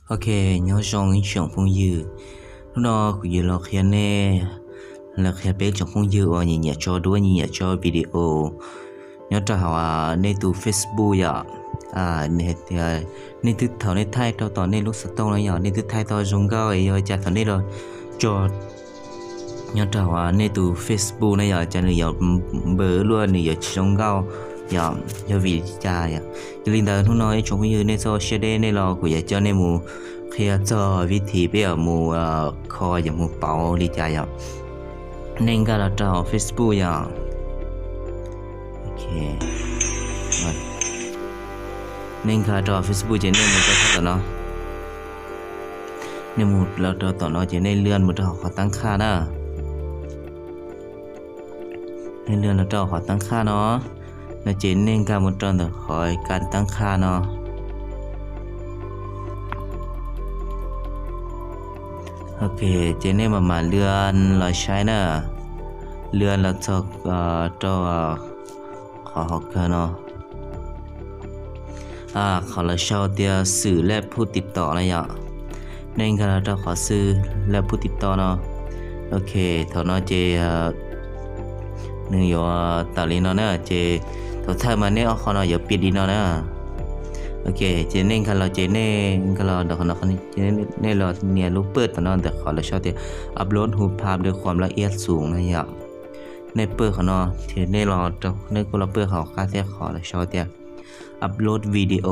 Ok, nhớ xong những chuyện phong dư lúc đó của dư lo khi nè là khi bé trong phong dư ở nhìn nhà cho đuôi nhìn nhà cho video nhớ cho họ nên từ Facebook vậy nên từ thầu nên thay tao tao nên lúc sắp tao này nên từ thay tao dùng cái rồi chả thằng nên rồi cho nhớ cho họ nên từ Facebook này giờ cho nên giờ bớ luôn này giờ dùng cái giờ vì cha vậy linh đạo nó nói trong cái nên so share nên là của cho nên mù khi cho vị trí bây giờ mù kho giờ mù bảo đi cha vậy nên cái là cho Facebook vậy ok nên cái cho Facebook cho nên một cái tao nó nên một là cho tao nó cho nên lươn một cho họ tăngค่าđó nên lươn là cho họ tăngค่าnó nó chỉ nên cả một tròn được khỏiการตั้งค่าเนาะโอเคเจนนี่มาเลื่อนเราใช้นะเลื่อนเราจะขอhọcกันเนาะขอเราเช่าเดียวสื่อและผู้ติดต่ออะไรอย่างนั่นก็เราจะขอสื่อและผู้ติดต่อเนาะโอเคเท่านั้นเจนึกอยู่ตอนนี้เนาะเนี่ยเจตัวท้ายมันเนี่ยเขาเนาะอย่าปิดดีเนาะนะโอเคเจนนี่kalauเจนนี่kalauเดี๋ยวเขาเจนนี่เราเนี่ยรูปเปิดตอนนั้นแต่ขอเราชอบที่อัปโหลดรูปภาพด้วยความละเอียดสูงนะอย่าในเปิดเขาเนาะเจนนี่เราในกูเราเปิดเขาค่าที่ขอเราชอบที่อัปโหลดวิดีโอ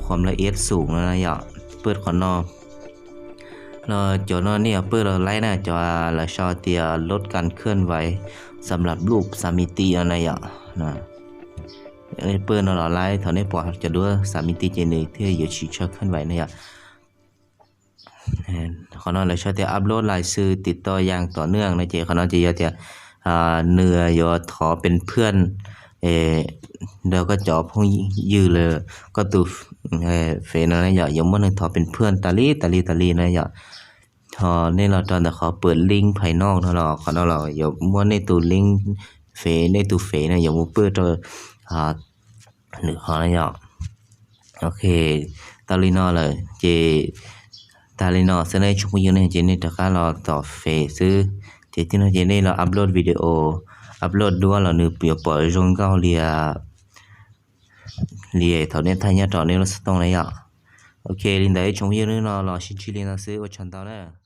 ความละเอียดสูงนะอย่าเปิดเขาเนาะเราจอเนาะเนี่ยเปิดเราไล่นะจอเราชอบที่ลดการเคลื่อนไหวสำหรับรูปสามมิติอะไรอย่างนะเปิดเราไล่เท่านี้พอจะดูสามมิติเจนี่ที่อยู่ชี้ชัดขึ้นไว้เนี่ยเขาเนาะเราชอบที่อัปโหลดรายชื่อติดต่ออย่างต่อเนื่องนะเจเขาเนาะจะยอดจะเนื้อยอดขอเป็นเพื่อนเดี๋ยวก็จอบพงยือเลยก็ตูเฟนนะอย่าอย่างมันถอเป็นเพื่อนตาลีนะอย่าทอนี่เราตอนแต่ขอเปิดลิงก์ภายนอกเนาะเราเขาเนาะเราอย่าม้วนในตัวลิงก์เฟในตัวเฟนะอย่ามัวเปิดตัวหรือเขาเนี่ยโอเคตาลีนอเลยเจตาลีนอเสนอชุมยุเนี่ยเจนี่ตะการเราต่อเฟซื้อเจที่เราเจนี่เราอัปโหลดวิดีโออัปโหลดด้วยเราเนื้อเปลี่ยนปล่อยจงเก้าเรียเท่านี้ท่านยาต่อเนี่ยเราต้องอะไรอ่ะโอเคลินได้ชุมยุเนี่ยเราชิชิลินซื้อว่าฉันต่อเนี่ย